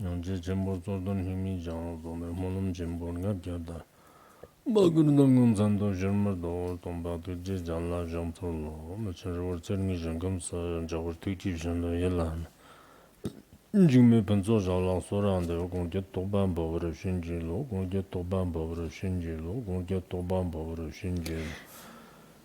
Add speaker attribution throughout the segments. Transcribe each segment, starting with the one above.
Speaker 1: 영제 전부 조던 힘이 장도네 몸 전부가 되다. 마그르는 산도 젊어도 동바도 제잔라 점토로 뭐처럼 저기 점검서 저거 뒤집선도 열란. 지금 번조 자랑 소란데 공제 도반법으로 신지로 공제 도반법으로 신지로 공제 도반법으로 신지로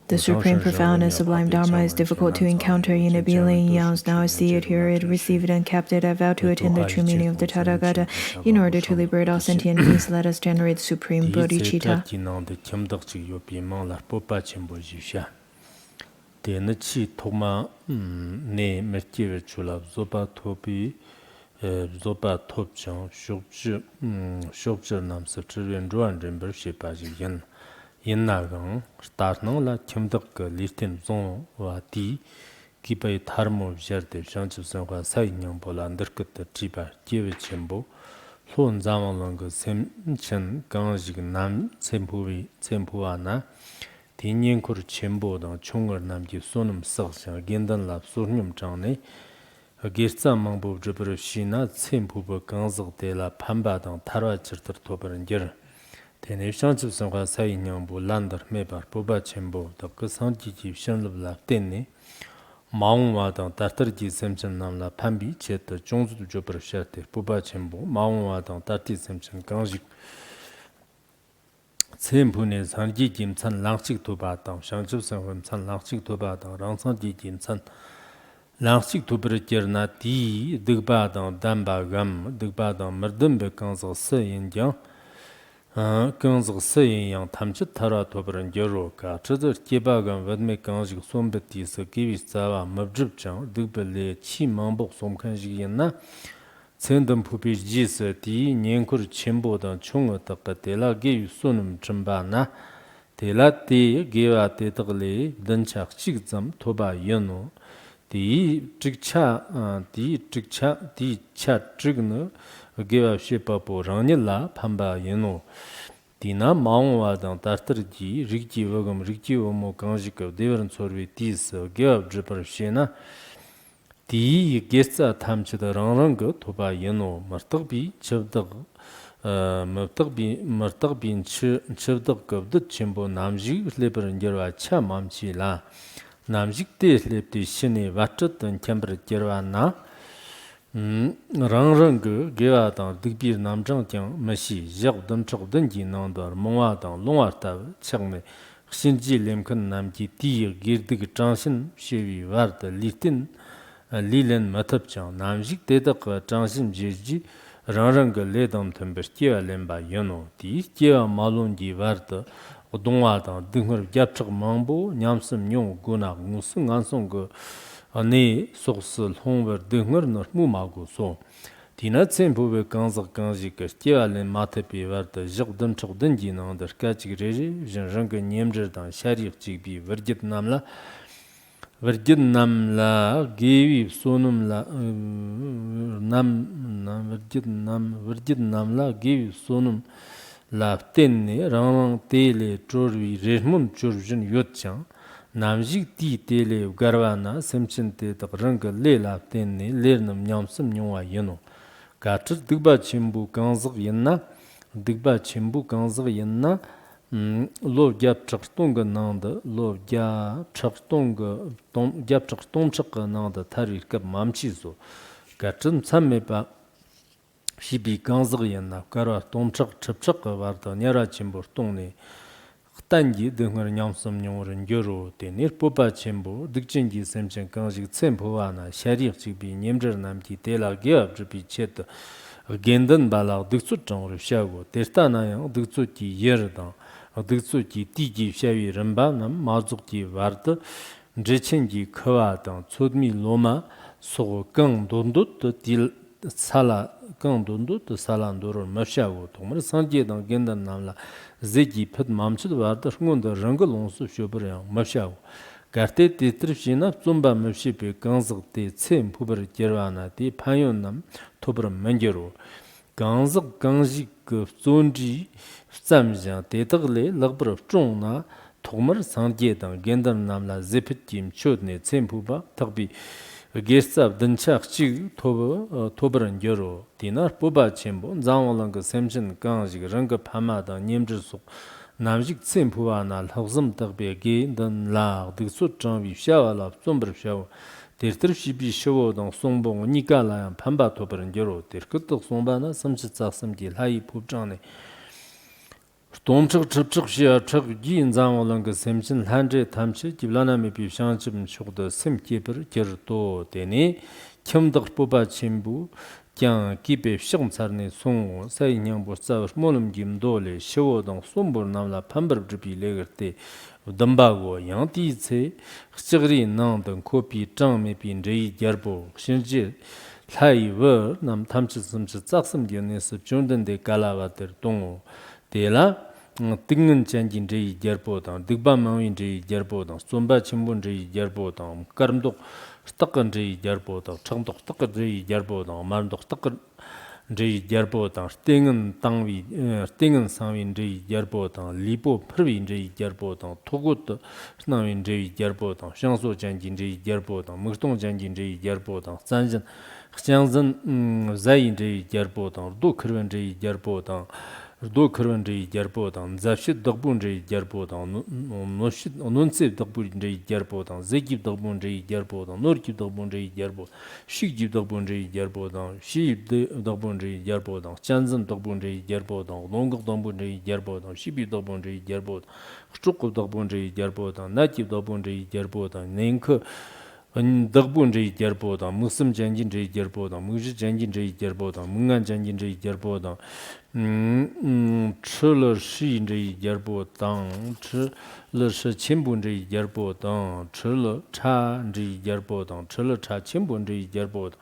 Speaker 2: The supreme, profound, and sublime Dharma is difficult to encounter in a billion eons. Now I see it, hear it, receive it, and kept it. I vow to attain the true meaning of the Tathagata. In order to liberate all sentient beings, let us generate the supreme bodhicitta.
Speaker 1: Zopa Topchang, Shokcher Nam Satrian Juan Rimber Shipaji Yen Nagang, Startnong la Kimdak Listin Zon wa Di, Kipai Tharmo Jerte, Shanchip Sanwa Sai Nyang Pola, Undercut Chiba, Kiwi Chimbo, Lon Zamalong, Sem Chen, Gangjig Nam, Sempuana, Tinyan Kur Chimbo, Chungar Namji Sonum Saksha, Gendan Lab Surnum Changni, Gertsa Mangbo Jabra Shina, Tsimpuba Ganzak de la Pamba, Tara Chirter Tobranger. Then if Shanchip Sanwa Sai Nyangbo Lander Mebar, Boba Chimbo, the Kasanji Shanlab Lafteni, Maungwa, Tartarji Semchan Namla Pambi, Chet, Jones to Jabra Shate, Boba Chimbo, Maungwa, Tarti Semchan Ganjik. Tsimpunes, Hanji Jim San Langchik Toba, Shanchip Sanwa San Langchik Toba, Rangsanji Jim San. Langsik Tuberger na di Digba Damba Gam, Digba Merdumbe Kanzo Sayin Yang, Kanzo Sayin Yang Tamchit Tara Tobran Jeroka, Chazar Kibagam Vadme Kanjik Sombetis, Givis Zava, Mabjibchang, Digbele, Chi Mambok Somkanjina, Sendam Pupi Jis, Di, Nyankur Chimbo, Chunga Tapatela, Giv Sunum Chambana, Tela Ti, Giva Tetale, Danchak Chigzam, Toba Yano. Di cha trigno give shipapo ranilla pamba yeno. Dina maungwa dan tartarji, Rikji Vogam, Rikji Omo Kanjika, Devan Sorvi Tis, give dripper shena. Di gesta tamchida ranrango toba yeno, Martagbi, Chavdag, Martagbin Chavdag of the Chimbo Namji, Leper and Jerva Cha Mamchi la. Namjik de lepti shini watchet and temperature na Rangrang Geva dan Digbir Namjang Tiang Mashi, Jak Dum Chok Denji Nandar, Monga dan Longarta, Changme, Shinji Lemkan Namji Tir Girdig Transhin, Shevi Varta, Litin, Lilen Matapchang, Namjik Dedak Transhin Jirji, Rangrang Ledam Temperstia Lemba Yono, Di Kia Malungi Varta. Dongwa Dinger Japchak Mambo, Nyamsum Nyong Guna, Musung Ansong, Ane Soxel Homer Dinger nor Mumago so. Tina Tsempo Kanzak Kanjik, Stialen Matepi Varta, Jagdam Chokdenjin under Kachik Reji, Janjanga Nyemjer dan Sharif Chigbi, Virgit Namla, Givi Sonum la Virgit Namla, Givi Sonum. La tenne rang tele chorvi resmun chorvin yotchang namjik ti tele garwana semchinte tak rang le la tenne lernam nyamsum nywa yeno gachir digba chimbu kanzig yenna lo gyap chaqtonga nanda lo gyap chaqtonga nanda tarir kap mamchi zo gachim samme ba Shibi Ganzig Yenna, Kara Tomchak Chipchak Varta, Nyara Chimbo, Tongni, Tangi, Dungar Nyamsum Nyoran Guru, Tenir Popa Chimbo, Dikchingi Semchen Kanjik Tsempuana, Sharif Chibi, Nyemjer Namti, Tela Giab Jibi Chet, Gendan Bala, Dixuchang Rishago, Testanayang, Dixuti Yerdan, Dixuti Tigi Shavi Rambanam, Mazuki Varta, Jechengi Kawatan, Tsudmi Loma, So Gang Dondut, Til Sala. Kandondo to Salandor, Mashago, Tomar Sanji, and Gendan Namla, Zegi put Mamchid Varda, Hunda, Rangalons of Shubra, Mashago. Garte Titrishina, Zumba Meshipi, Ganzak, the same Puber Gerana, the Payonam, Tobram Mangero, Ganzak, Ganjik, Zonji, Samja, Tetagle, Labra of Jona, Tomar Sanji, and Gendan Namla, Zipitim, Chodne, Sempuba, Tabi. 게스압 든착 지 토버런 여로 디나 뽑아 쳔보 장왕랑 그 샘진 강지 랑가 파마다 님지속 남직 쳔푸와나 럭즘 덕베게 든라 득수 정비 샤와라 좀버샤 데르트르시비 쇼동 송봉 니가라 판바 토버런 여로 데르크득 송바나 섬치착섬기 하이 법장네 동적 접촉시야 척기 인장원랑 그 샘진 한제 탐치 기블라나미 비상집 쇼도 샘기버 겨도 되니 겸덕 뽑아 침부 장 기베 시험사르네 송 사이냥 보사 몰음 김도레 쇼동 솜볼 남라 판버르비 레거테 덤바고 양티체 흑적리 나던 코피 장메 빈제이 겨보 신지 라이버 남 탐치 섬치 짝섬기네스 존던데 갈라바터 동오 데라 띵은 잔진제 겨보다 득바마윈제 겨보다 솜바 침본제 겨보다 까름독 스탁건제 겨보다 청독 스탁건제 겨보다 만독 스탁건 제 겨보다 띵은 땅위 띵은 상윈제 겨보다 리보 프빈제 겨보다 토굿 스나윈제 겨보다 샹소 잔진제 겨보다 무스동 잔진제 겨보다 산진 샹진 자인제 겨보다 도크르wen제 겨보다 도 그런지 겨보다 잡시 덕분지 겨보다 노시 논세 덕분지 겨보다 제기 덕분지 겨보다 노르기 덕분지 겨보다 시기 덕분지 겨보다 시 덕분지 겨보다 찬전 덕분지 겨보다 농국 덕분지 겨보다 시비 덕분지 겨보다 축구 덕분지 겨보다 나기 덕분지 겨보다 냉크 덕분지 겨보다 무슨 전진지 겨보다 무지 전진지 겨보다 문안 전진지 겨보다 吃了是这一点不当，吃了是亲本这一点不当，吃了茶这一点不当，吃了茶亲本这一点不当，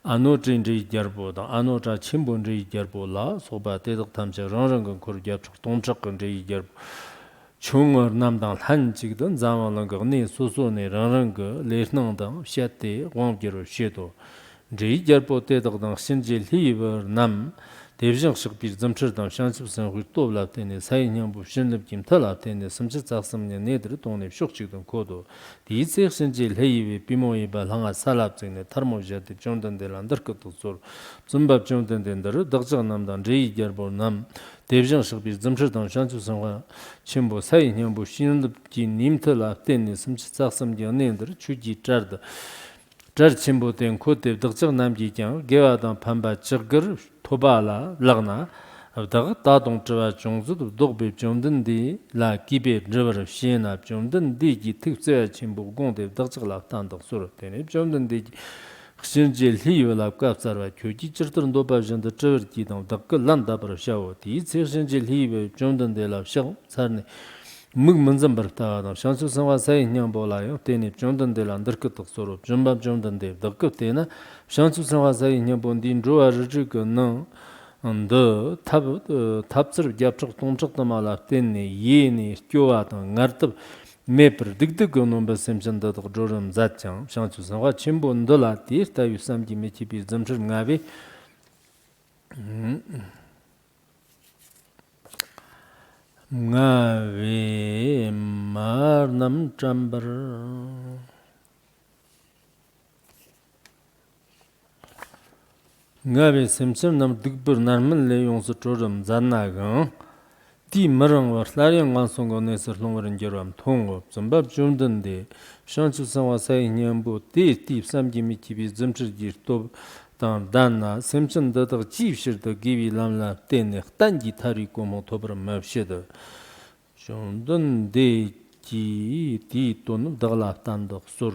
Speaker 1: 安诺真这一点不当，安诺茶亲本这一点不啦，说吧，得到他们些让人跟口儿出动这跟这一点。穷남당 한직든 자만은 거니 소소네 랑랑거 레스낭당 샤테 왕기로 쉐도 제이절보 때덕당 신질 히버 남 대비정식 비점처럼 샹습선 훌도블라테네 사인형부 신립김 탈라테네 섬치작섬네 네들 동네 쇼직던 코도 디세 신질 헤이비 비모이 발항아 살랍증네 타르모제데 존던델란더 것도 소 좀밥 존던덴더 덕적 남당 제이절보 남 대비정식 비점처럼 샹습선과 침보 사인형부 신립기 님탈라테네 섬치작섬네 네들 추지 짜르다 저침보된 코데 덕적 남기장 개와당 판바 적거 토바라 락나 avdaga tadong zhiwa zhongzi du dogbe zhongden di la gibe zhiwa xiena zhongden di ji tik zuya qingbu gongde dagzhig la tandog suru teni zhongden di xinji liyo la kapsarwa kyoji jirtar ndoba zhanda zhiwa di dang dagga lan dabar xiawo di zi xinji liyo zhongden di la xiao sarni mug munzan barta dang xiangsu sanwa sayi nyangbo la yo teni zhongden di la ndarka tog suru zhombab zhongden di dagga tena xiangsu sanwa sayi nyangbo di nzhuwa rizhiga nang 더 탑스를 잡적 동적도 말아 때네 예니 교와도 나르트 메プ득득고는 버셈전도 조름 자창 샹추선과 침본도라 디스타 유삼기 메치비 점처럼가비 나베 마르남 잠버 ngabe semsem nam digbur narman le yongsu chorum zannagang di marang war laryan ngansong go nesar longwaran geram thongo zambab jumdan de shanchu sanwa sai nyambu de tip samgi mi tibi zamchir gir tob dan danna semsen da da jibshir da gibi lamla tenne tangi tari komo tobram mavsheda jumdan de ji di tonu dagla tandok sur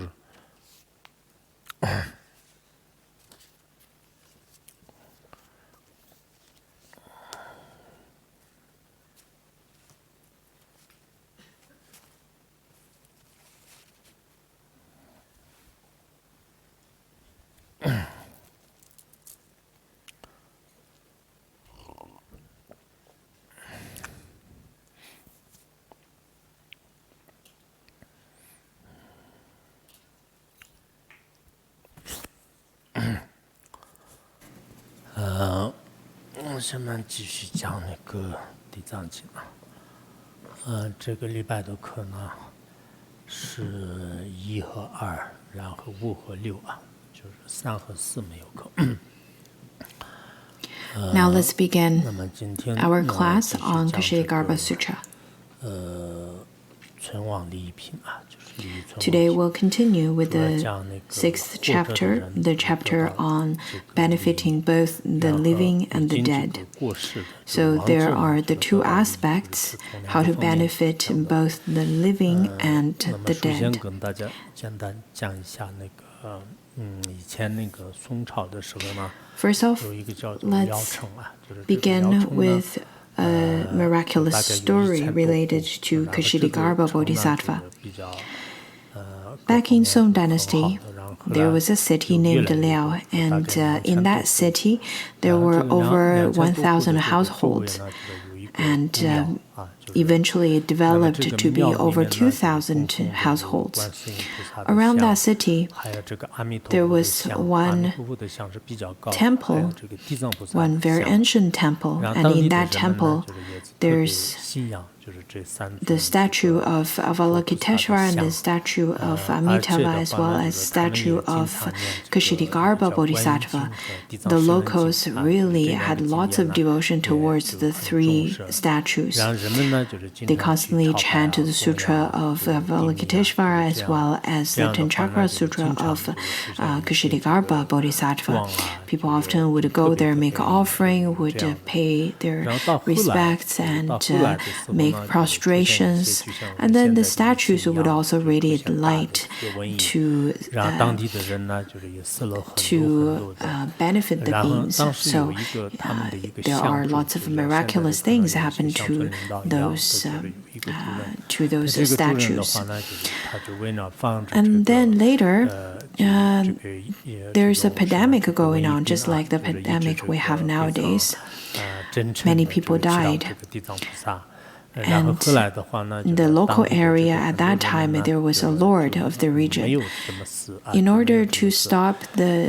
Speaker 1: 我现在继续讲那个地藏经这个礼拜的课呢是1和2，然后5和6
Speaker 2: Now let's begin our class on Ksitigarbha Sutra. Today we'll continue with the 6th chapter, the chapter on benefiting both the living and the dead. So there are the two aspects, how to benefit both the living and the dead. First off, let's begin with a miraculous story related to Ksitigarbha Bodhisattva. Back in Song Dynasty, there was a city named Liao, and in that city there were over 1,000 households, and eventually it developed to be over 2,000 households. Around that city, there was one temple, one very ancient temple, and in that temple, there's the statue of Avalokiteshvara and the statue of Amitabha, as well as statue of Ksitigarbha Bodhisattva. The locals really had lots of devotion towards the three statues. They constantly chant the Sutra of Avalokiteshvara as well as the Tenchakra Sutra of Ksitigarbha Bodhisattva. People often would go there, make offering, would pay their respects and make prostrations, and then the statues would also radiate light to benefit the beings. So there are lots of miraculous things happen to those statues. And then later, there's a pandemic going on, just like the pandemic we have nowadays. Many people died. And in the local area at that time, there was a lord of the region. In order to stop the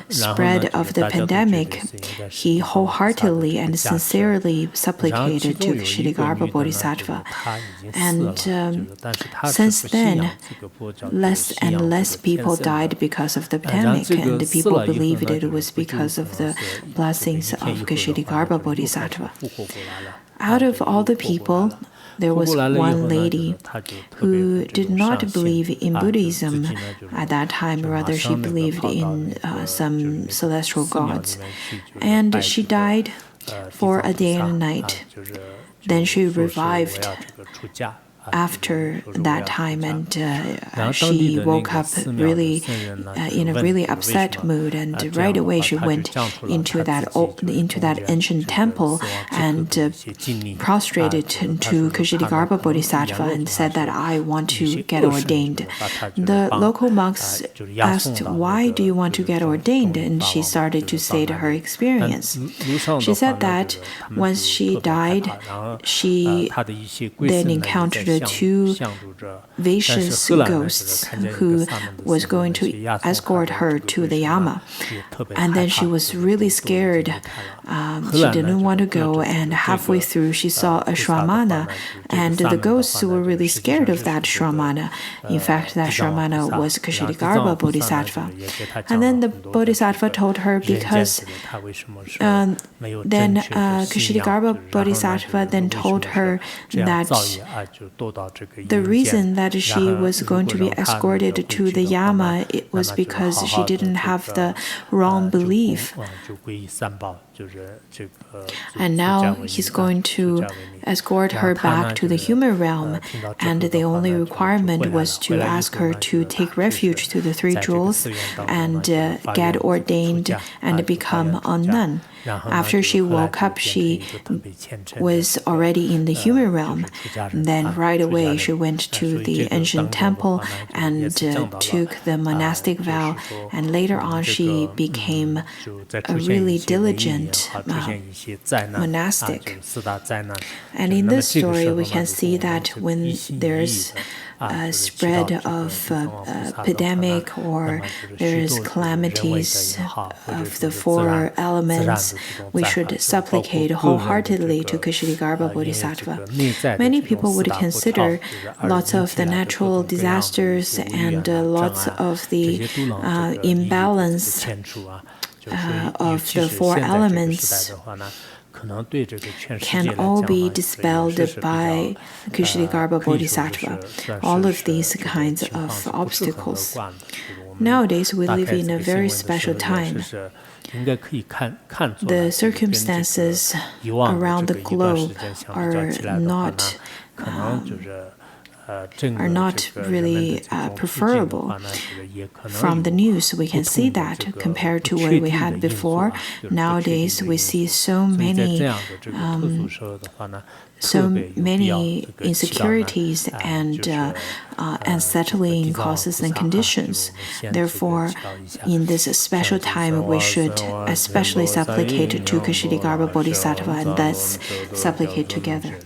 Speaker 2: spread of the pandemic, he wholeheartedly and sincerely supplicated to Ksitigarbha Bodhisattva. And since then, less and less people died because of the pandemic, and the people believed it was because of the blessings of Ksitigarbha Bodhisattva. Out of all the people, there was one lady who did not believe in Buddhism at that time, rather she believed in some celestial gods. And she died for a day and a night. Then she revived after that time, and she woke up really in a really upset mood, and right away she went into that ancient temple and prostrated to Ksitigarbha Bodhisattva and said that I want to get ordained. The local monks asked, "Why do you want to get ordained?" And she started to say to her experience. She said that once she died, she then encountered two vicious ghosts who was going to escort her to the Yama. And then she was really scared. She didn't want to go, and halfway through she saw a Shramana, and the ghosts were really scared of that Shramana. In fact, that Shramana was Ksitigarbha Bodhisattva. And then the Bodhisattva told her, because then Ksitigarbha Bodhisattva then told her that the reason that she was going to be escorted to the Yama, it was because she didn't have the wrong belief. And now he's going to escort her back to the human realm, and the only requirement was to ask her to take refuge to the three jewels and get ordained and become a nun. After she woke up, she was already in the human realm. Then right away she went to the ancient temple and took the monastic vow, and later on she became a really diligent ancient monastic. And in this story, we can see that when there's a spread of epidemic or there's calamities of the four elements, we should supplicate wholeheartedly to Ksitigarbha Bodhisattva. Many people would consider lots of the natural disasters and lots of the imbalance of the four elements can all be dispelled by Ksitigarbha Bodhisattva, all of these kinds of obstacles. Nowadays, we live in a very special time. The circumstances around the globe are not really preferable. From the news, we can see that compared to what we had before. Nowadays, we see so many insecurities and unsettling causes and conditions. Therefore, in this special time, we should especially supplicate to Ksitigarbha Bodhisattva and thus supplicate together.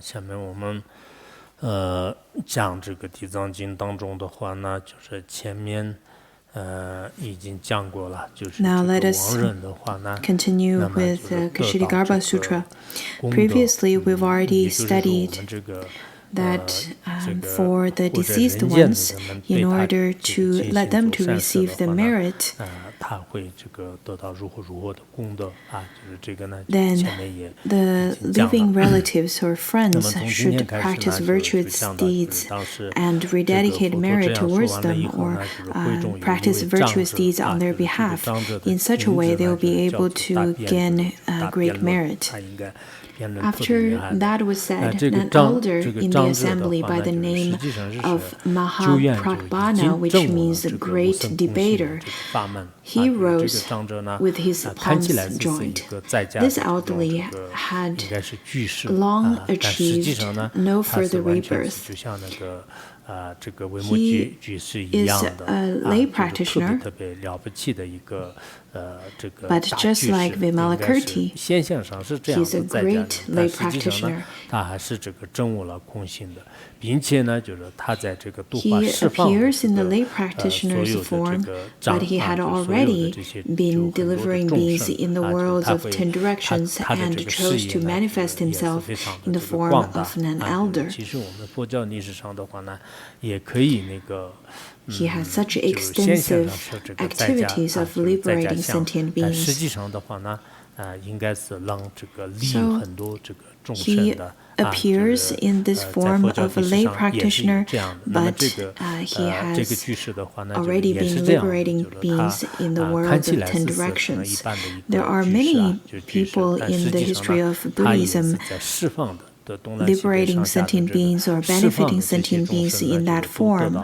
Speaker 1: 下面我们讲这个《地藏经》当中的话呢，就是前面已经讲过了，就是这个亡人的话呢。
Speaker 2: Now let us continue with Ksitigarbha Sutra. Previously, we've already studied that for the deceased ones, in order to let them to receive the merit, then the living relatives or friends should practice virtuous deeds and rededicate merit towards them, or practice virtuous deeds on their behalf. In such a way, they will be able to gain great merit. After that was said, an elder in the assembly by the name of Mahapratbana, which means great debater, he rose with his palms joined. This elderly had long achieved no further rebirth. He is a lay practitioner, but just like Vimalakirti, he's a great lay practitioner. He appears in the lay practitioner's form, but he had already been delivering beings in the worlds of 10 directions and chose to manifest himself in the form of an elder. He has such extensive activities of liberating sentient beings. So he appears in this form of a lay practitioner, but he has already been liberating beings in the world of 10 directions. There are many people in the history of Buddhism liberating sentient beings or benefiting sentient beings in that form.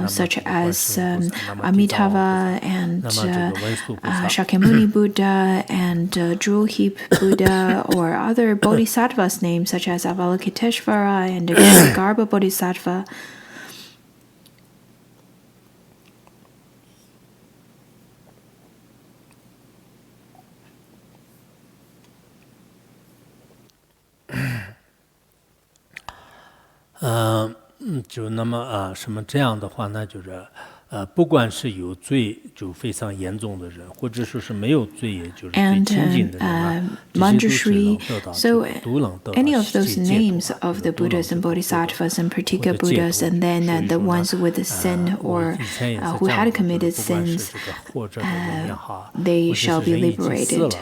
Speaker 2: such as Amitabha and Shakyamuni Buddha and Jewel Heap Buddha, or other bodhisattvas names such as Avalokiteshvara and the Ksitigarbha Bodhisattva.
Speaker 1: 就那么什么这样的话，那就是不管是有罪就非常严重的人，或者说是没有罪，也就是最亲近的人，Manjushri,
Speaker 2: so any of those names of the Buddhas and Bodhisattvas and particular Buddhas, and then the ones with the sin or who had committed sins, they shall be liberated.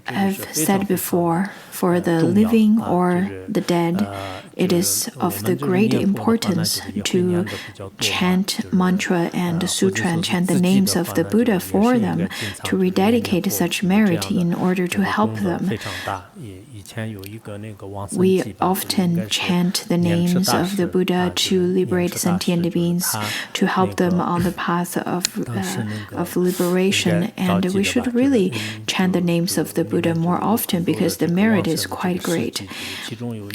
Speaker 2: I've said before, for the living or the dead, it is of the great importance to chant mantra and sutra and chant the names of the Buddha for them, to rededicate such merit in order to help them. We often chant the names of the Buddha to liberate sentient beings, to help them on the path of liberation, and we should really chant the names of the Buddha more often because the merit is quite great.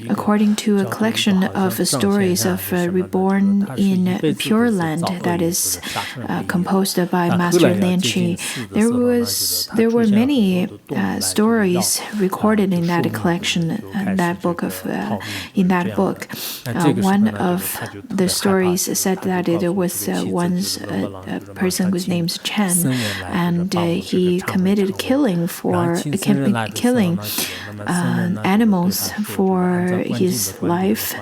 Speaker 2: According to a collection of stories of reborn in Pure Land that is composed by Master Lianqi, there were many stories recorded in that collection, in that book. One of the stories said that there was once a person whose name is Chen, and he committed killing animals for his life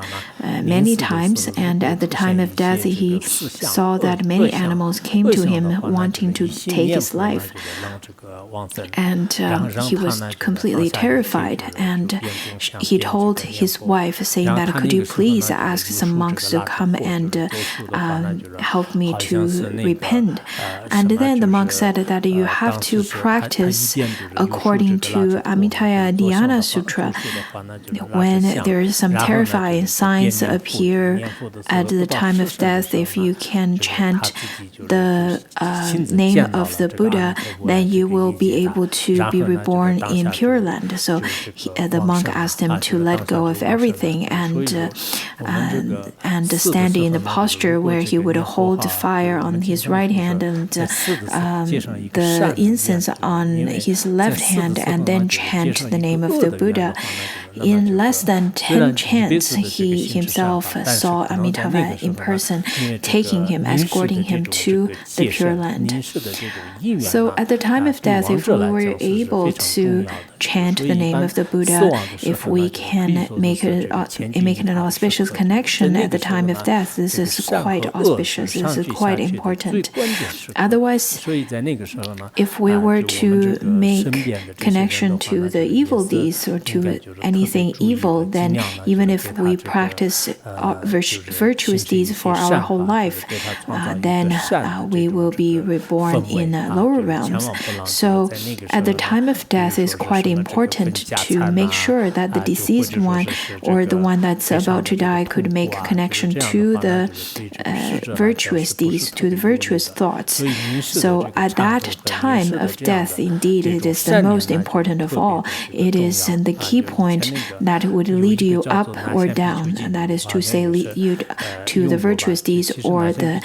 Speaker 2: many times, and at the time of death he saw that many animals came to him wanting to take his life, and he was completely terrified, and he told his wife, saying that, could you please ask some monks to come and help me to repent. And then the monk said that you have to practice according to Amittaya Dhyana Sutra. When there is some terrifying signs appear at the time of death, if you can chant the name of the Buddha, then you will be able to be reborn in Pure Land. So the monk asked him to let go of everything and stand in the posture where he would hold the fire on his right hand and the incense on his left hand, and then chant the name of the Buddha. In less than 10 chants, he himself saw Amitabha in person, taking him, escorting him to the Pure Land. So at the time of death, if we were able to chant the name of the Buddha, if we can make an auspicious connection at the time of death, this is quite auspicious, this is quite important. Otherwise, if we were to make connection to the evil deeds or to anything evil, then even if we practice virtuous deeds for our whole life, then we will be reborn in lower realms. So at the time of death, it's quite important to make sure that the deceased one or the one that's about to die could make connection to the virtuous deeds, to the virtuous thoughts. So at that time of death, indeed, it is the most important of all. It is the key point that would lead you up or down, and that is to say, lead you to the virtuous deeds or the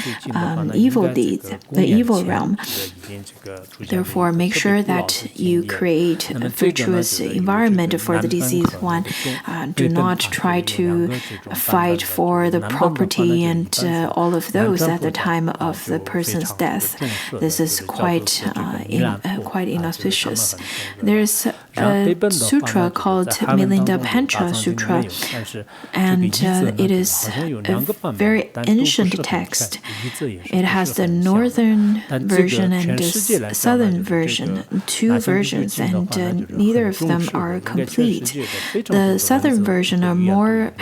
Speaker 2: evil deeds, the evil realm. Therefore, make sure that you create a virtuous environment for the deceased one. Do not try to fight for the property and all of those at the time of the person's death. This is quite inauspicious. There's a sutra called Milinda Pancha Sutra, and it is a very ancient text. It has the northern version and the southern version, two versions, and neither of them are complete. The southern version are more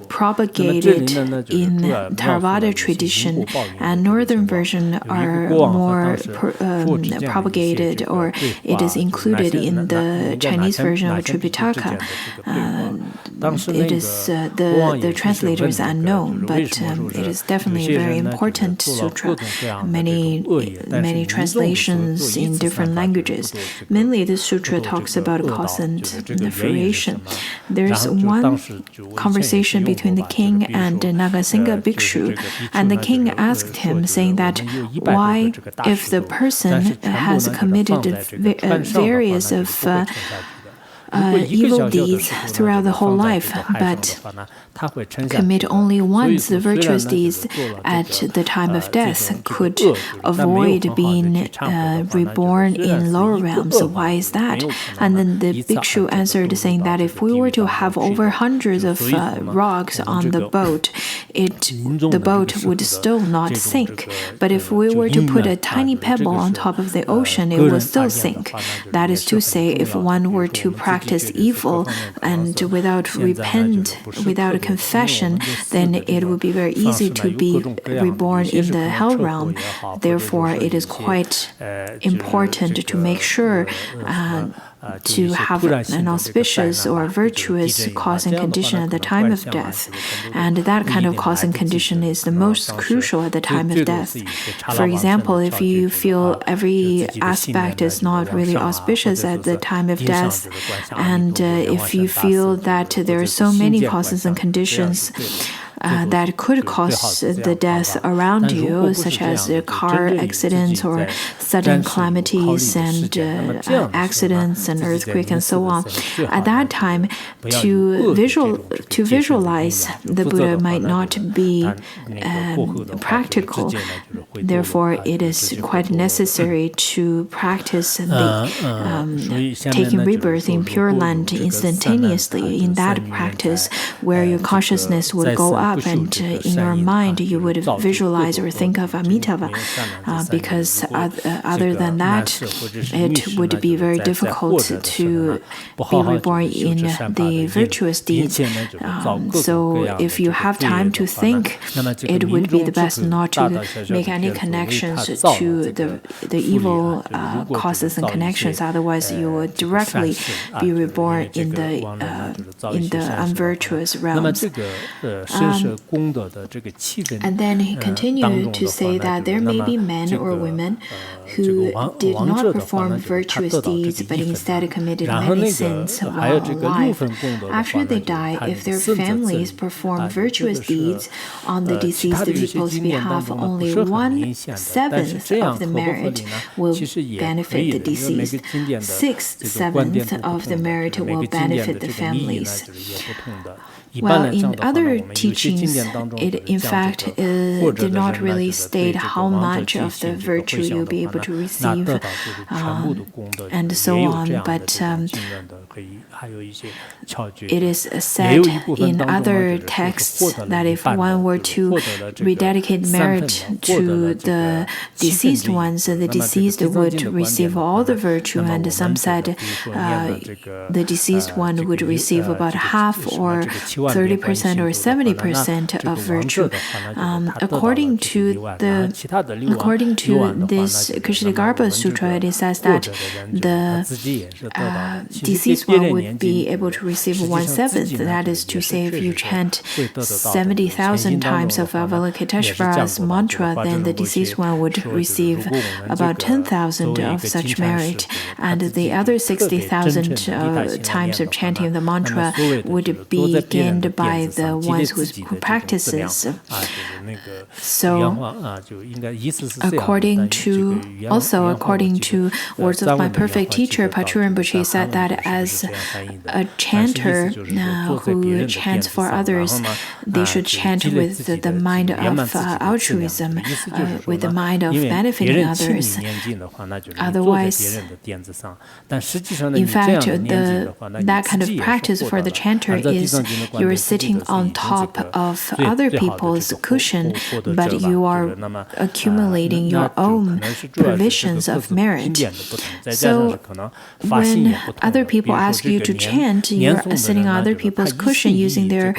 Speaker 2: propagated in Theravada tradition, and northern version are more propagated, or it is included in the Chinese version of Tripitaka. It is the translator is unknown, but it is definitely a very important sutra. Many translations in different languages. Mainly, this sutra talks about cause and fruition. There's one conversation between the king and Nagasingha Bhikshu, and the king asked him, saying that, why, if the person has committed various of evil deeds throughout the whole life, but commit only once the virtuous deeds at the time of death, could avoid being reborn in lower realms. Why is that? And then the bhikshu answered, saying that if we were to have over hundreds of rocks on the boat, the boat would still not sink. But if we were to put a tiny pebble on top of the ocean, it would still sink. That is to say, if one were to practice evil and without confession, then it would be very easy to be reborn in the hell realm. Therefore, it is quite important to make sure to have an auspicious or virtuous cause and condition at the time of death. And that kind of cause and condition is the most crucial at the time of death. For example, if you feel every aspect is not really auspicious at the time of death, and if you feel that there are so many causes and conditions that could cause the death around you, such as car accidents or sudden calamities and accidents and earthquake and so on. At that time, to visualize the Buddha might not be practical. Therefore, it is quite necessary to practice taking rebirth in Pure Land instantaneously. In that practice, where your consciousness would go up, and in your mind you would visualize or think of Amitabha, because other than that, it would be very difficult to be reborn in the virtuous deeds. So if you have time to think, it would be the best not to make any connections to the evil causes and connections. Otherwise, you will directly be reborn in the unvirtuous realms. And then he continued to say that there may be men or women who did not perform virtuous deeds but instead committed many sins while alive. After they die, if their families perform virtuous deeds on the deceased people's behalf, only 1/7 of the merit will benefit the deceased. 6/7 of the merit will benefit the families. Well, in other teachings, it in fact did not really state how much of the virtue you'll be able to receive, and so on. But it is said in other texts that if one were to rededicate merit to the deceased ones, the deceased would receive all the virtue, and some said the deceased one would receive about half or 30% or 70% of virtue. According to this Ksitigarbha Sutra, it says that the deceased one would be able to receive 1/7. That is to say, if you chant 70,000 times of Avalokiteshvara's mantra, then the deceased one would receive about 10,000 of such merit, and the other 60,000 times of chanting the mantra would be gained by the ones who practices. So, according to words of my perfect teacher, Pachurin Buchi said that as a chanter who chants for others, they should chant with the mind of altruism, with the mind of benefiting others. Otherwise, in fact, that kind of practice for the chanter is you're sitting on top of other people's cushion, but you are accumulating your own provisions of merit. So when other people ask you to chant, you're sitting on other people's cushion using their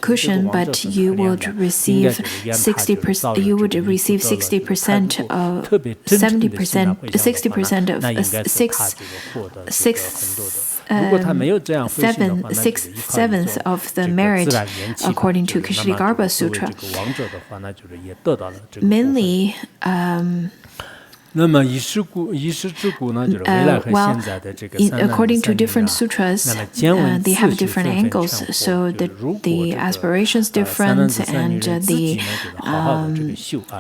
Speaker 2: cushion, but you would receive 60%. You would receive 60% of 70%, 60% of 6/7 of the merit, according to Ksitigarbha Sutra. Mainly,
Speaker 1: 那么以时之故呢，就是未来和现在的这个
Speaker 2: according to different sutras, they have different angles. So the aspirations different and the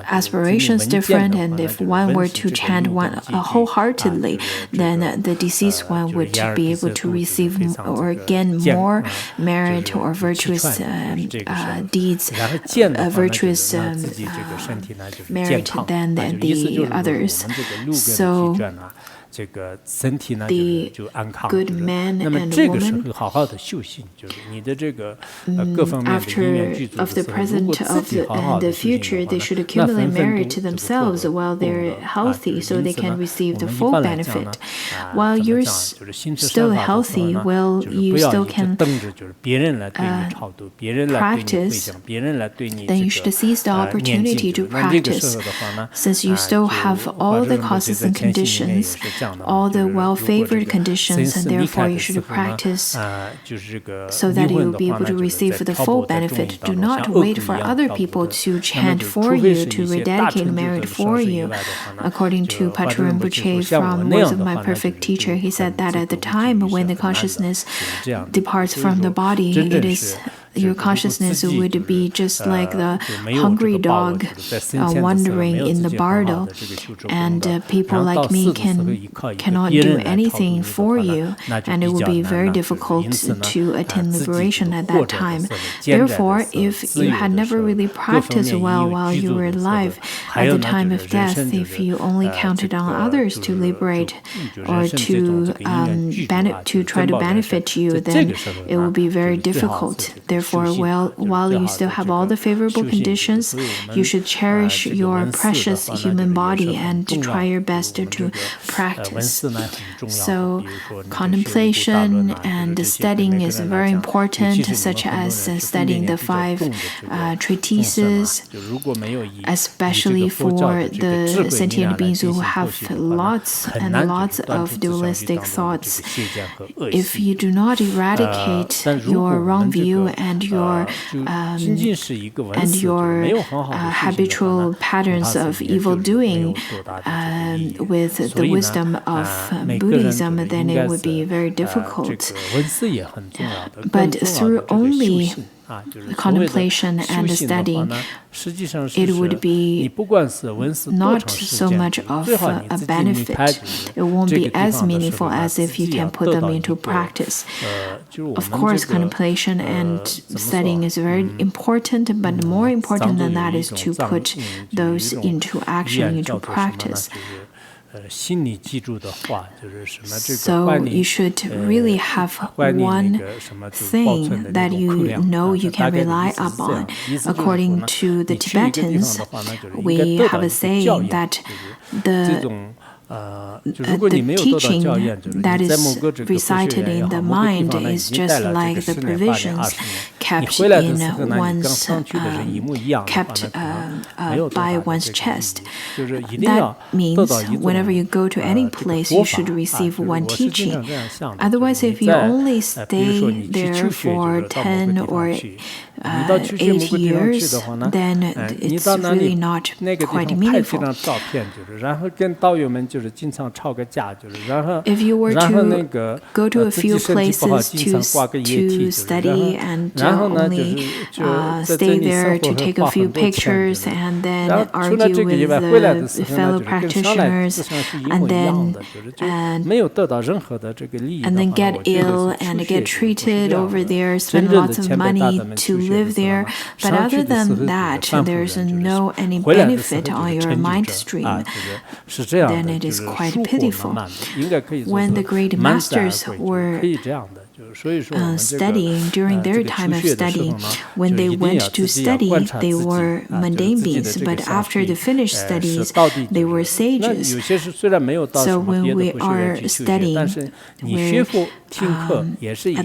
Speaker 2: aspirations different. And if one were to chant one wholeheartedly, then the deceased one would be able to receive or gain more merit or virtuous deeds, virtuous merit than the others. So the good man and woman of the present and the future, they should accumulate merit to themselves while they're healthy so they can receive the full benefit. While you're still healthy, well, you still can practice, then you should seize the opportunity to practice. Since you still have all the causes and conditions, all the well-favored conditions, and therefore you should practice so that you will be able to receive the full benefit. Do not wait for other people to chant for you, to rededicate merit for you. According to Patrul Rinpoche, from words of my perfect teacher, he said that at the time when the consciousness departs from the body, it is your consciousness would be just like the hungry dog wandering in the bardo, and people like me cannot do anything for you, and it will be very difficult to attain liberation at that time. Therefore, if you had never really practiced well while you were alive, at the time of death, if you only counted on others to liberate or to try to benefit you, then it will be very difficult. Therefore, while you still have all the favorable conditions, you should cherish your precious human body and try your best to practice. So, contemplation and studying is very important, such as studying the 5 treatises, especially for the sentient beings who have lots and lots of dualistic thoughts. If you do not eradicate your wrong view and your habitual patterns of evil doing with the wisdom of Buddhism, then it would be very difficult. But through only contemplation and studying, it would be not so much of a benefit. It won't be as meaningful as if you can put them into practice. Of course, contemplation and studying is very important, but more important than that is to put those into action, into practice. So you should really have one thing that you know you can rely upon. According to the Tibetans, we have a saying that the teaching that is recited in the mind is just like the provisions kept in one's kept by one's chest. That means whenever you go to any place, you should receive one teaching. Otherwise, if you only stay there for 10 or 8 years, then it's really not quite meaningful. If you were to go to a few places to study and only stay there to take a few pictures and then argue with the fellow practitioners and then get ill and get treated over there, spend lots of money to live there, but other than that, there's no any benefit on your mind stream, then it is quite pitiful. When the great masters were studying, during their time of studying, when they went to study, they were mundane beings, but after the finished studies, they were sages. So when we are studying, at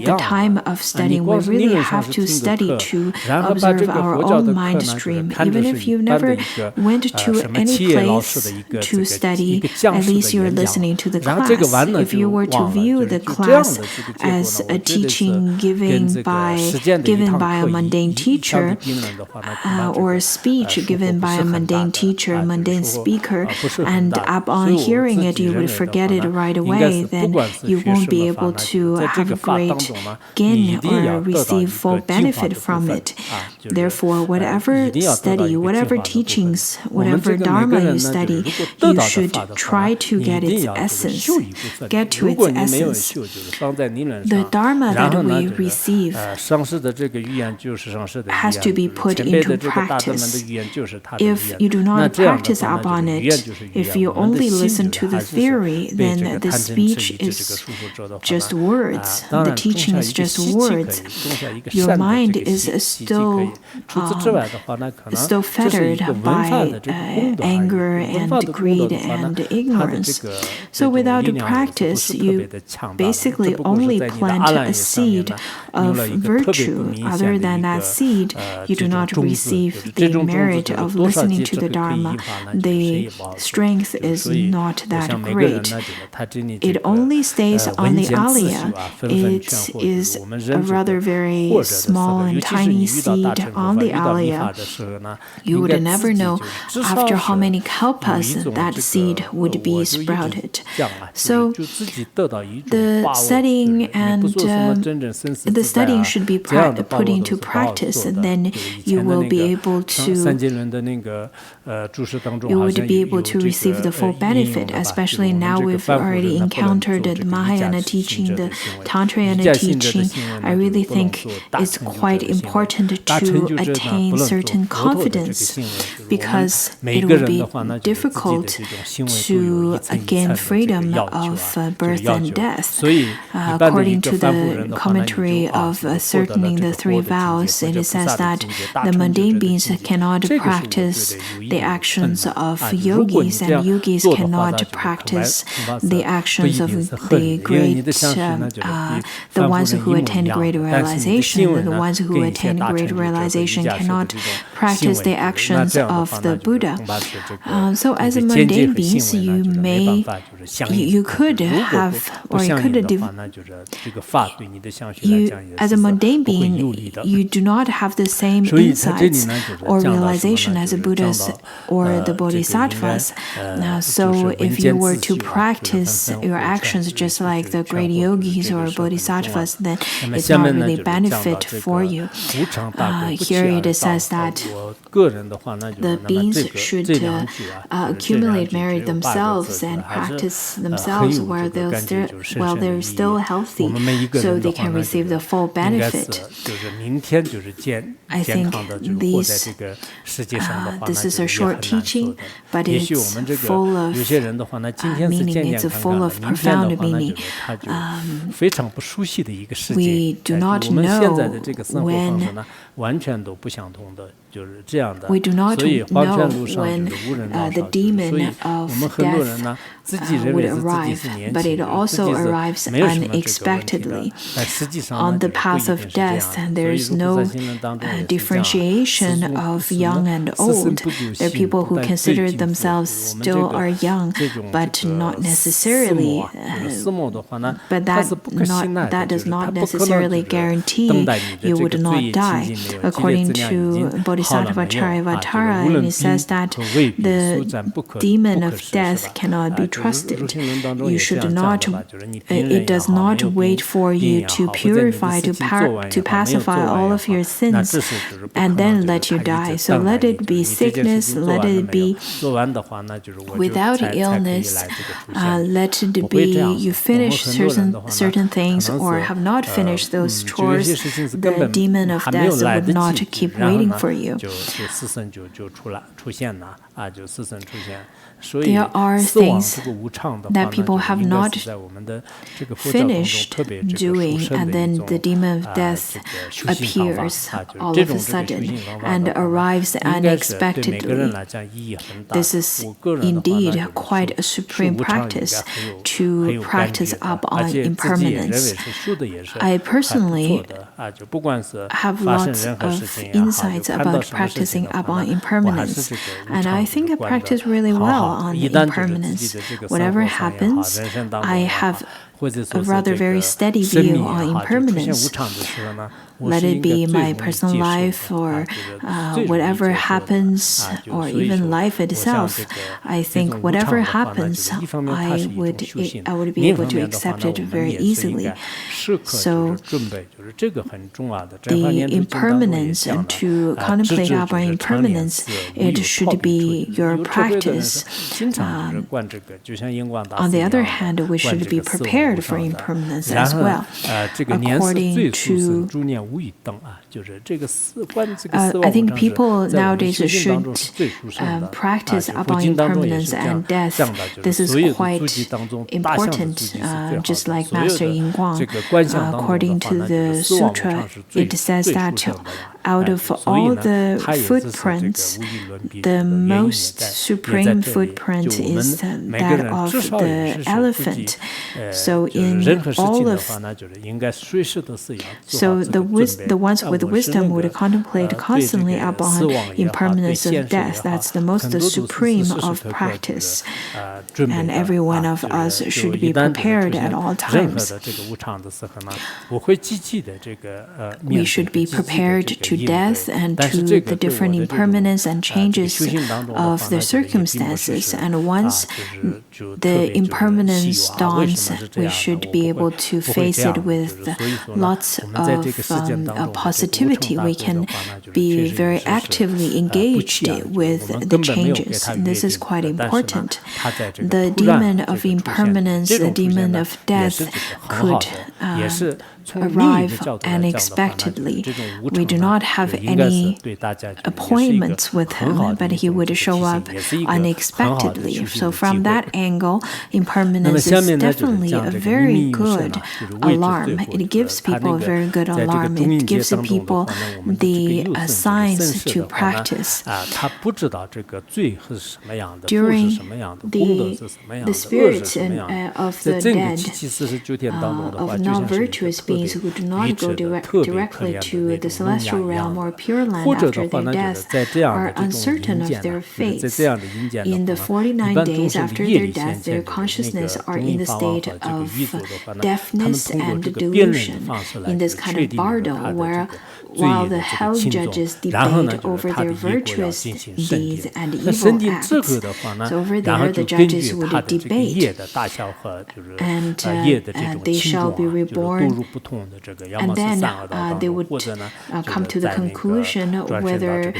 Speaker 2: the time of studying, we really have to study to observe our own mind stream. Even if you never went to any place to study, at least you're listening to the class. If you were to view the class as a teaching given by a mundane teacher, or a speech given by a mundane teacher, a mundane speaker, and upon hearing it, you would forget it right away, then you won't be able to have a great gain or receive full benefit from it. Therefore, whatever study, whatever teachings, whatever Dharma you study, you should try to get its essence, get to its essence. The Dharma that we receive has to be put into practice. If you do not practice upon it, if you only listen to the theory, then the speech is just words. The teaching is just words. Your mind is still fettered by anger and greed and ignorance. So without practice, you basically only plant a seed of virtue. Other than that seed, you do not receive the merit of listening to the Dharma. The strength is not that great. It only stays on the alaya. It is a rather very small and tiny seed on the alaya. You would never know after how many kalpas that seed would be sprouted. So the studying and the studying should be put into practice, and then you will be able to receive the full benefit. Especially now we've already encountered the Mahayana teaching, the Tantrayana teaching. I really think it's quite important to attain certain confidence, because it will be difficult to gain freedom of birth and death. According to the commentary of ascertaining the three vows, it says that the mundane beings cannot practice the actions of yogis, and yogis cannot practice the actions of the great, the ones who attain great realization. The ones who attain great realization cannot practice the actions of the Buddha. So as a mundane beings, you could have, or you could as a mundane being, you do not have the same insights or realization as the Buddhas or the Bodhisattvas. So if you were to practice your actions just like the great yogis or Bodhisattvas, then it's not really benefit for you. Here it says that the beings should accumulate merit themselves and practice themselves while they're still healthy, so they can receive the full benefit. I think this is a short teaching, but it's full of meaning. It's full of profound meaning. We do not know when the demon of death would arrive, but it also arrives unexpectedly. On the path of death, there is no differentiation of young and old. There are people who consider themselves still are young, but not necessarily. But that does not necessarily guarantee you would not die. According to Bodhisattva Charyavatara, it says that the demon of death cannot be trusted. You should not. It does not wait for you to purify, to pacify all of your sins, and then let you die. So let it be sickness, let it be without illness, let it be you finish certain things or have not finished those chores. The demon of death would not keep waiting for you. There are things that people have not finished doing, and then the demon of death appears all of a sudden and arrives unexpectedly. This is indeed quite a supreme practice, to practice upon impermanence. I personally have lots of insights about practicing upon impermanence, and I think I practice really well on impermanence. Whatever happens, I have a rather very steady view on impermanence. Let it be my personal life or whatever happens, or even life itself. I think whatever happens, I would be able to accept it very easily. So the impermanence, and to contemplate our impermanence, it should be your practice. On the other hand, we should be prepared for impermanence as well. According to I think people nowadays should practice about impermanence and death. This is quite important, just like Master Yin Guang. According to the Sutra, it says that out of all the footprints, the most supreme footprint is that of the elephant. So in all of the ones with wisdom would contemplate constantly upon impermanence of death. That's the most supreme of practice. And every one of us should be prepared at all times. We should be prepared to death and to the different impermanence and changes of the circumstances. And once the impermanence dawns, we should be able to face it with lots of positivity. We can be very actively engaged with the changes. And this is quite important. The demon of impermanence, the demon of death could arrive unexpectedly. We do not have any appointments with him, but he would show up unexpectedly. So from that angle, impermanence is definitely a very good alarm. It gives people a very good alarm. It gives the people the signs to practice. During the spirit of the dead, of non-virtuous beings who do not go directly to the celestial realm or Pure Land after their death are uncertain of their fates. In the 49 days after their death, their consciousness are in the state of deafness and delusion, in this kind of bardo, where while the hell judges debate over their virtuous deeds and evil acts. So over there, the judges would debate, and they shall be reborn, and then they would come to the conclusion whether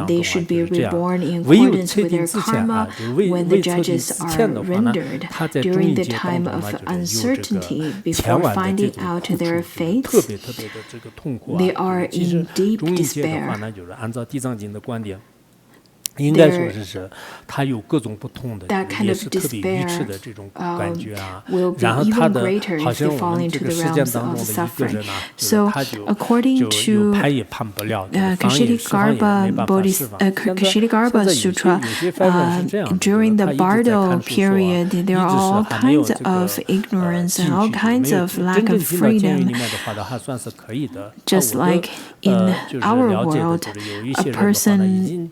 Speaker 2: they should be reborn in accordance with their karma when the judges are rendered during the time of uncertainty before finding out their fates. They are in deep despair. That kind of despair will be even greater if they fall into the realms of suffering. So, according to Ksitigarbha Sutra, during the bardo period, there are all kinds of ignorance and all kinds of lack of freedom. Just like in our world, a person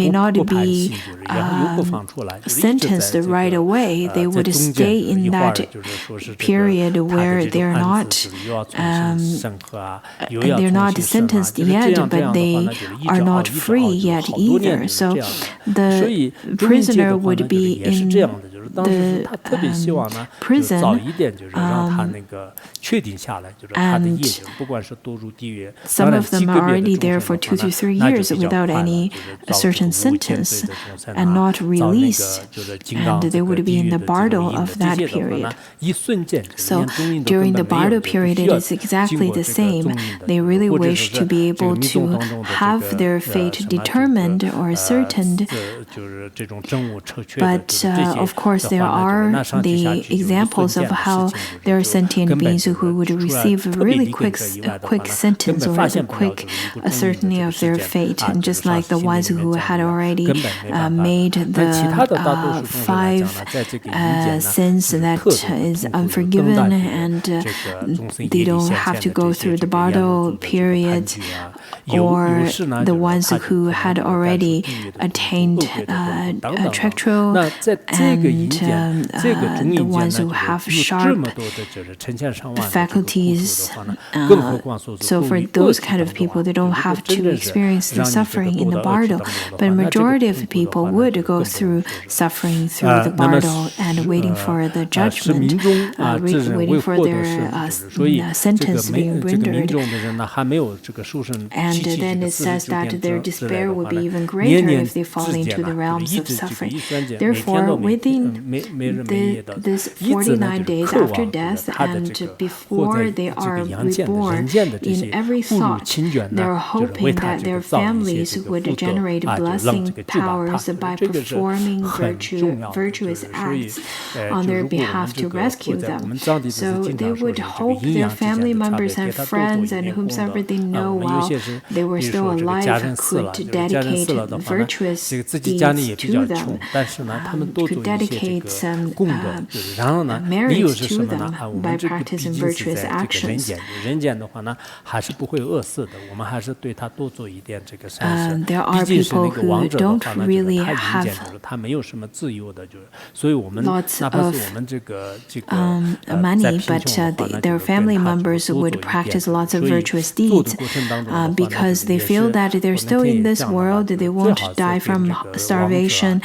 Speaker 2: may not be sentenced right away. They would stay in that period where they're not sentenced yet, but they are not free yet either. So the prisoner would be in the prison, and some of them are already there for 2 to 3 years without any certain sentence and not released, and they would be in the bardo of that period. So during the bardo period, it is exactly the same. They really wish to be able to have their fate determined or ascertained, but of course course, there are the examples of how there are sentient beings who would receive a really quick sentence or a quick certainty of their fate, and just like the ones who had already made the 5 sins that is unforgiven, and they don't have to go through the bardo period, or the ones who had already attained Trekcho, and the ones who have sharp faculties. So for those kind of people, they don't have to experience the suffering in the bardo, but a majority of people would go through suffering through the bardo and waiting for the judgment, waiting for their sentence being rendered. And then it says that their despair will be even greater if they fall into the realms of suffering. Therefore, within this 49 days after death and before they are reborn, in every thought, they're hoping that their families would generate blessing powers by performing virtuous acts on their behalf to rescue them. So they would hope their family members and friends and whomsoever they know while they were still alive could dedicate virtuous deeds to them, could dedicate merit to them by practicing virtuous actions. There are people who don't really have lots of money, but their family members would practice lots of virtuous deeds because they feel that they're still in this world, they won't die from starvation,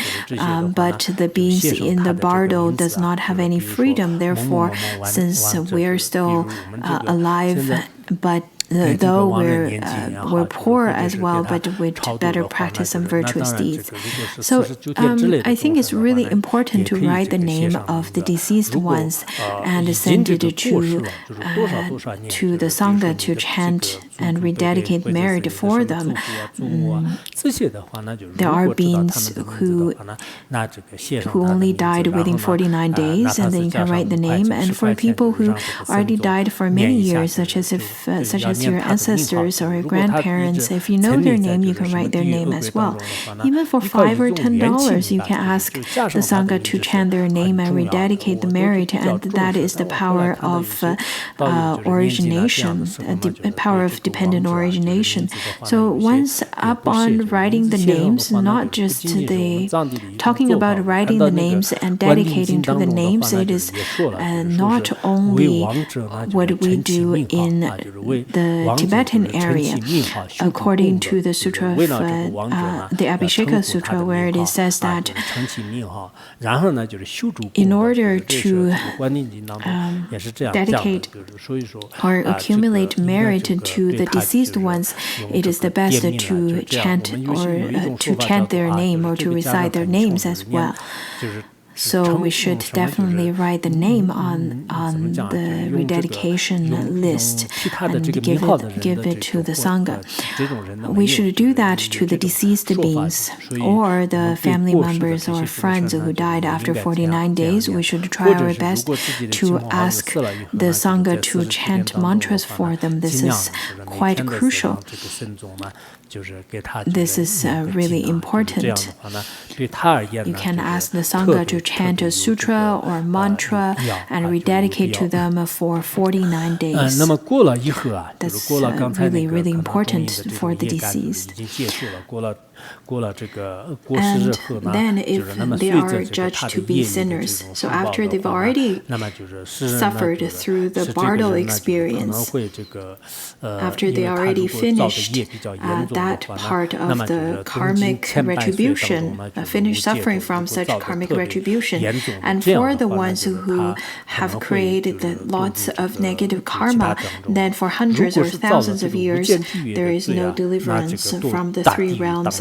Speaker 2: but the beings in the bardo does not have any freedom. Therefore, since we're still alive, but though we're poor as well, but we'd better practice some virtuous deeds. So I think it's really important to write the name of the deceased ones and send it to the Sangha to chant and rededicate merit for them. There are beings who only died within 49 days, and then you can write the name. And for people who already died for many years, such as your ancestors or your grandparents, if you know their name, you can write their name as well. Even for $5 or $10, you can ask the Sangha to chant their name and rededicate the merit, and that is the power of origination, the power of dependent origination. So once up on writing the names, not just talking about writing the names and dedicating to the names, it is not only what we do in the Tibetan area, according to the Sutra of the Abhisheka Sutra, where it says that in order to dedicate or accumulate merit to the deceased ones, it is the best to chant their name or to recite their names as well. So we should definitely write the name on the rededication list and give it to the Sangha. We should do that to the deceased beings or the family members or friends who died after 49 days. We should try our best to ask the Sangha to chant mantras for them. This is quite crucial. This is really important. You can ask the Sangha to chant a sutra or mantra and rededicate to them for 49 days. That's really, really important for the deceased. And then if they are judged to be sinners, so after they've already suffered through the bardo experience, after they already finished that part of the karmic retribution, finished suffering from such karmic retribution, and for the ones who have created lots of negative karma, then for hundreds or thousands of years, there is no deliverance from the 3 realms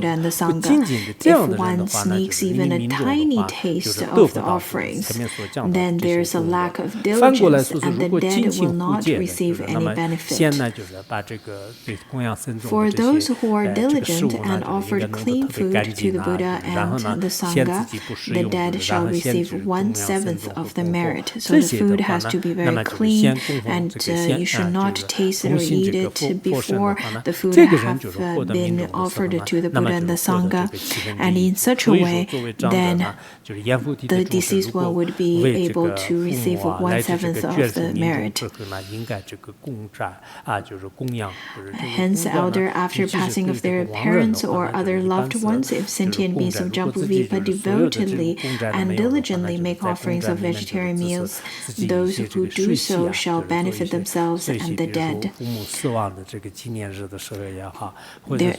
Speaker 2: Buddha and the
Speaker 1: 不
Speaker 2: Sangha.
Speaker 1: 仅仅的这样的
Speaker 2: If
Speaker 1: 人的
Speaker 2: one
Speaker 1: 话呢，就
Speaker 2: sneaks
Speaker 1: 是
Speaker 2: even a
Speaker 1: 冥冥中
Speaker 2: tiny
Speaker 1: 的话，就
Speaker 2: taste
Speaker 1: 是得
Speaker 2: of
Speaker 1: 不
Speaker 2: the
Speaker 1: 到
Speaker 2: offerings,
Speaker 1: 前面所讲的
Speaker 2: then
Speaker 1: 这些
Speaker 2: there's a
Speaker 1: 功德。
Speaker 2: lack of
Speaker 1: 反过来
Speaker 2: diligence,
Speaker 1: 说是，
Speaker 2: and
Speaker 1: 如
Speaker 2: the
Speaker 1: 果
Speaker 2: dead
Speaker 1: 精勤
Speaker 2: will
Speaker 1: 护
Speaker 2: not
Speaker 1: 戒的，就
Speaker 2: receive
Speaker 1: 是那
Speaker 2: any
Speaker 1: 么
Speaker 2: benefit.
Speaker 1: 先呢，就是把这个对供养僧众
Speaker 2: For
Speaker 1: 的这
Speaker 2: those
Speaker 1: 些
Speaker 2: who are
Speaker 1: 这个食
Speaker 2: diligent
Speaker 1: 物呢，
Speaker 2: and
Speaker 1: 就是应该
Speaker 2: offered
Speaker 1: 弄得
Speaker 2: clean
Speaker 1: 特别
Speaker 2: food
Speaker 1: 干
Speaker 2: to
Speaker 1: 净
Speaker 2: the
Speaker 1: 啊，
Speaker 2: Buddha
Speaker 1: 然后
Speaker 2: and
Speaker 1: 呢，
Speaker 2: the
Speaker 1: 先自
Speaker 2: Sangha,
Speaker 1: 己不食
Speaker 2: the
Speaker 1: 用，就
Speaker 2: dead
Speaker 1: 是然
Speaker 2: shall
Speaker 1: 后先
Speaker 2: receive
Speaker 1: 去供养僧
Speaker 2: 1/7
Speaker 1: 众
Speaker 2: of
Speaker 1: 和
Speaker 2: the
Speaker 1: 供奉。
Speaker 2: merit. So
Speaker 1: 这
Speaker 2: the
Speaker 1: 些
Speaker 2: food
Speaker 1: 的话
Speaker 2: has
Speaker 1: 呢，
Speaker 2: to be
Speaker 1: 那
Speaker 2: very
Speaker 1: 么就是
Speaker 2: clean,
Speaker 1: 先供奉
Speaker 2: and
Speaker 1: 这个先
Speaker 2: you should
Speaker 1: 就
Speaker 2: not
Speaker 1: 是
Speaker 2: taste it
Speaker 1: 重
Speaker 2: or
Speaker 1: 新
Speaker 2: eat
Speaker 1: 这个
Speaker 2: it
Speaker 1: 佛身的
Speaker 2: before
Speaker 1: 话呢，
Speaker 2: the food
Speaker 1: 这个人
Speaker 2: have
Speaker 1: 就是获得
Speaker 2: been
Speaker 1: 民众的时候
Speaker 2: offered
Speaker 1: 呢，
Speaker 2: to the
Speaker 1: 那么
Speaker 2: Buddha
Speaker 1: 就
Speaker 2: and
Speaker 1: 是
Speaker 2: the
Speaker 1: 获得这
Speaker 2: Sangha.
Speaker 1: 个七分之
Speaker 2: And
Speaker 1: 一。
Speaker 2: in such
Speaker 1: 所
Speaker 2: a
Speaker 1: 以说，
Speaker 2: way,
Speaker 1: 作为长者
Speaker 2: then
Speaker 1: 呢，就是阎浮提
Speaker 2: the
Speaker 1: 的众生，
Speaker 2: deceased
Speaker 1: 如
Speaker 2: one
Speaker 1: 果
Speaker 2: would be
Speaker 1: 为这
Speaker 2: able
Speaker 1: 个
Speaker 2: to
Speaker 1: 父
Speaker 2: receive
Speaker 1: 母啊，来自这
Speaker 2: 1/7
Speaker 1: 个
Speaker 2: of
Speaker 1: 眷属
Speaker 2: the
Speaker 1: 民众
Speaker 2: merit.
Speaker 1: 之后呢，应该这个供债啊，就是供养，就是这个
Speaker 2: Hence,
Speaker 1: 供养
Speaker 2: elder,
Speaker 1: 呢，
Speaker 2: after
Speaker 1: 尤其是
Speaker 2: passing
Speaker 1: 对
Speaker 2: of
Speaker 1: 这
Speaker 2: their
Speaker 1: 个亡人的
Speaker 2: parents
Speaker 1: 话
Speaker 2: or
Speaker 1: 呢，就
Speaker 2: other
Speaker 1: 是一般
Speaker 2: loved
Speaker 1: 是
Speaker 2: ones, if
Speaker 1: 就是
Speaker 2: sentient
Speaker 1: 供
Speaker 2: beings
Speaker 1: 债，
Speaker 2: of
Speaker 1: 如果自己
Speaker 2: Jambuvipa
Speaker 1: 就是所有的这个
Speaker 2: devotedly
Speaker 1: 供债呢
Speaker 2: and
Speaker 1: 没有的话呢，
Speaker 2: diligently
Speaker 1: 就是
Speaker 2: make
Speaker 1: 在供
Speaker 2: offerings
Speaker 1: 债
Speaker 2: of
Speaker 1: 里面就是
Speaker 2: vegetarian
Speaker 1: 自
Speaker 2: meals,
Speaker 1: 自己一
Speaker 2: those
Speaker 1: 些这
Speaker 2: who
Speaker 1: 个
Speaker 2: do
Speaker 1: 税息
Speaker 2: so
Speaker 1: 啊，
Speaker 2: shall
Speaker 1: 就是做一
Speaker 2: benefit
Speaker 1: 些
Speaker 2: the themselves and the dead.
Speaker 1: 父母死亡的这个纪念日的时候也好，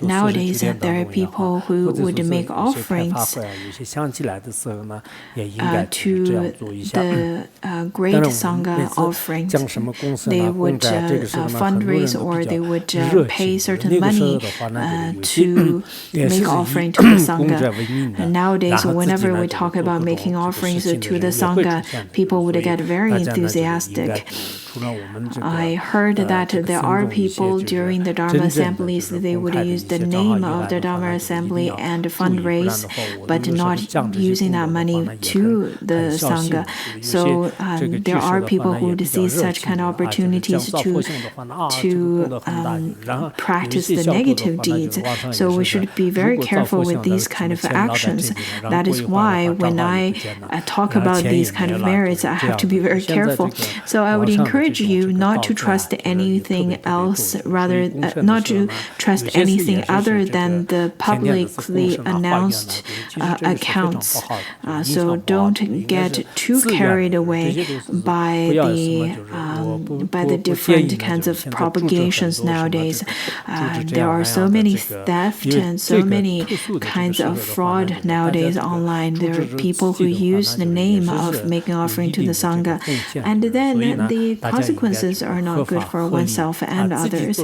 Speaker 2: Nowadays, there are people who would make offerings to the great Sangha offerings. They would fundraise or they would pay certain money to make offering to the Sangha. And nowadays, whenever we talk about making offerings to the Sangha, people would get very enthusiastic. I heard that there are people during the Dharma assemblies, they would use the name of the Dharma assembly and fundraise, but not using that money to the Sangha. So there are people who would see such kind of opportunities to practice the negative deeds. So we should be very careful with these kind of actions. That is why when I talk about these kind of merits, I have to be very careful. So I would encourage you not to trust anything else, rather not to trust anything other than the publicly announced accounts. So don't get too carried away by the different kinds of propagations nowadays. There are so many theft and so many kinds of fraud nowadays online. There are people who use the name of making offering to the Sangha, and then the consequences are not good for oneself and others.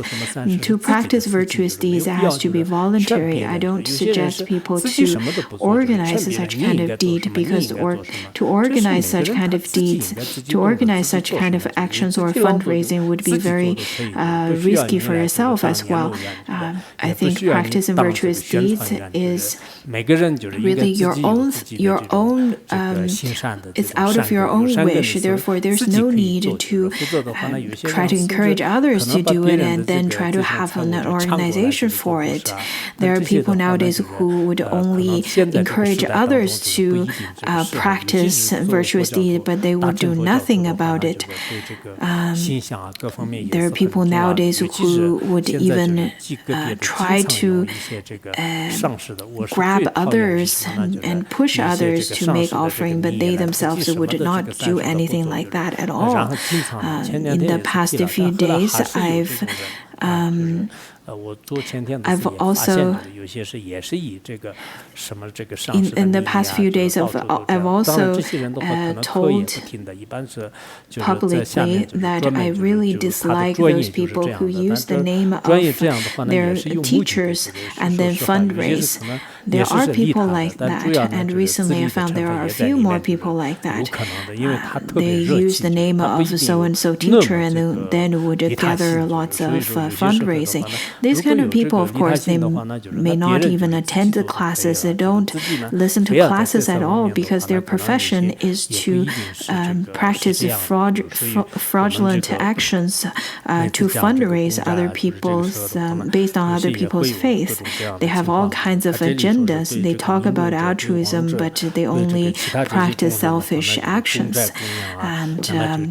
Speaker 2: To practice virtuous deeds, it has to be voluntary. I don't suggest people to organize such kind of deed, because to organize such kind of deeds, to organize such kind of actions or fundraising would be very risky for yourself as well. I think practicing virtuous deeds is really your own it's out of your own wish. Therefore, there's no need to try to encourage others to do it and then try to have an organization for it. There are people nowadays who would only encourage others to practice virtuous deeds, but they would do nothing about it. There are people nowadays who would even try to grab others and push others to make offering, but they themselves would not do anything like that at all. In the past few days, I've also in the past few days I've also told publicly that I really dislike those people who use the name of their teachers and then fundraise. There are people like that, and recently I found there are a few more people like that. They use the name of so-and-so teacher and then would gather lots of fundraising. These kind of people, of course, they may not even attend the classes. They don't listen to classes at all because their profession is to practice fraudulent actions to fundraise other people's based on other people's faith. They have all kinds of agendas. They talk about altruism, but they only practice selfish actions, and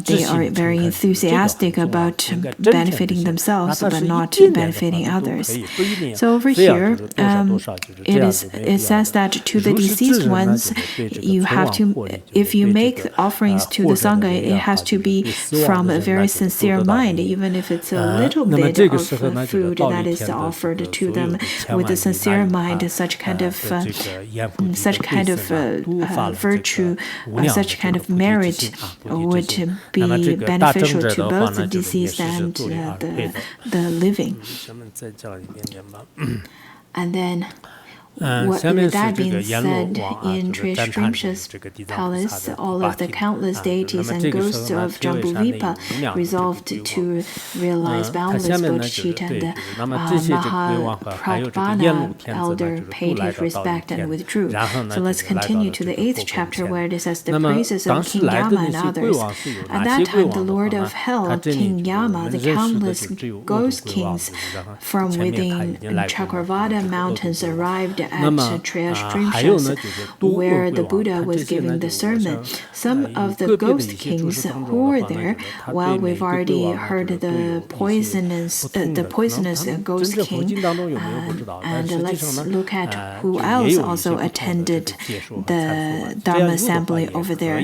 Speaker 2: they are very enthusiastic about benefiting themselves, but not benefiting others. So over here, it says that to the deceased ones, you have to, if you make offerings to the Sangha, it has to be from a very sincere mind, even if it's a little bit of food that is offered to them with a sincere mind. Such kind of virtue, such kind of merit would be beneficial to both the deceased and the living. And then, with that being said, in Trishrimsha's palace, all of the countless deities and ghosts of Jambudvipa resolved to realize boundless bodhicitta, and Mahaprajna elder paid his respect and withdrew. So let's continue to the 8th chapter, where it says the praises of King Yama and others. At that time, the Lord of Hell, King Yama, the countless ghost kings from within Chakravarta mountains arrived at Trishrimsha, where the Buddha was giving the sermon. Some of the ghost kings who were there, well, we've already heard the poisonous ghost king, and let's look at who else also attended the Dharma assembly over there.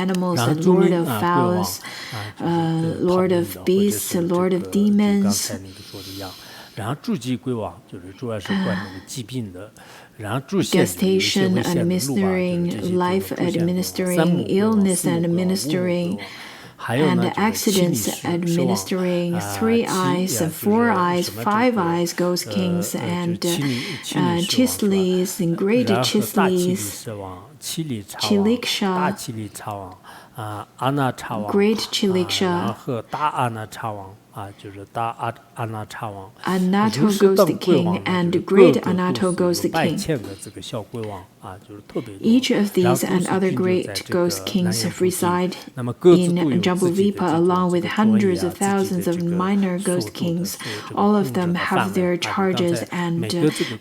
Speaker 2: animals, and Lord of Vows, Lord of Beasts, Lord of Demons.
Speaker 1: 然后住迹归王就是主要是管那个疾病的，然后住县
Speaker 2: Gestation, administering life, administering illness, and administering and accidents, administering 3 eyes, 4 eyes, 5 eyes, ghost kings, and chisleys, and great chisleys, Chiliksha, great Chiliksha,
Speaker 1: 和大阿那查王。就是大阿那查王
Speaker 2: Anato Ghost King, and Great Anato Ghost King. Each of these and other great ghost kings reside in Jambudvipa along with hundreds of thousands of minor ghost kings. All of them have their charges and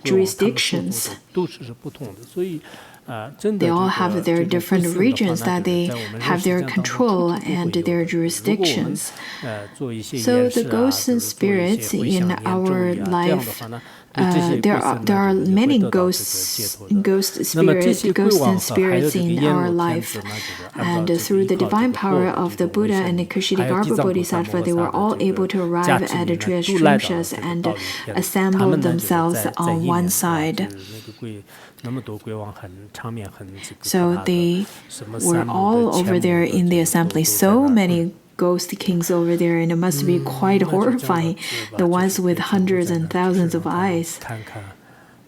Speaker 2: jurisdictions. They all have their different regions that they have their control and their jurisdictions. So the ghosts and spirits in our life, there are many ghosts and spirits in our life, and through the divine power of the Buddha and the Ksitigarbha Bodhisattva, they were all able to arrive at the Triyastrimshas and assemble themselves on one side. So they were all over there in the assembly. So many ghost kings over there, and it must be quite horrifying, the ones with hundreds and thousands of eyes.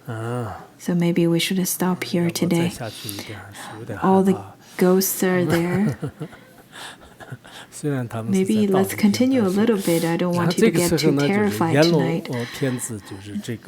Speaker 2: So maybe we should stop here today. All the ghosts are there. Maybe let's continue a little bit. I don't want you to get too terrified tonight.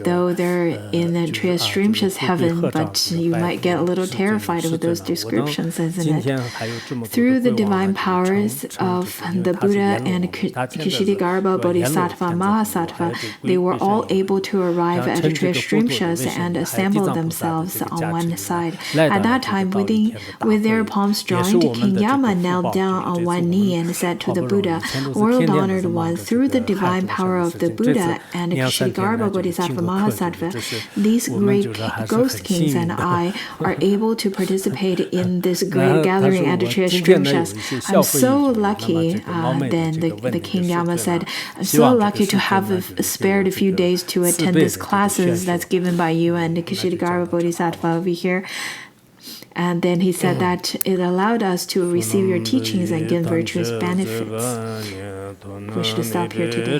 Speaker 2: Though they're in the Triyastrimsha's heaven, but you might get a little terrified with those descriptions, isn't it? Through the divine powers of the Buddha and Ksitigarbha, Bodhisattva, Mahasattva, they were all able to arrive at the Triyastrimshas and assemble themselves on one side. At that time, with their palms joined, King Yama knelt down on one knee and said to the Buddha, "World honored one, through the divine power of the Buddha and Ksitigarbha Bodhisattva Mahasattva, these great ghost kings and I are able to participate in this great gathering at the Triyastrimshas. I'm so lucky." Then the King Yama said, "I'm so lucky to have spared a few days to attend these classes that's given by you and Ksitigarbha Bodhisattva over here." And then he said that it allowed us to receive your teachings and gain virtuous benefits. We should stop here today.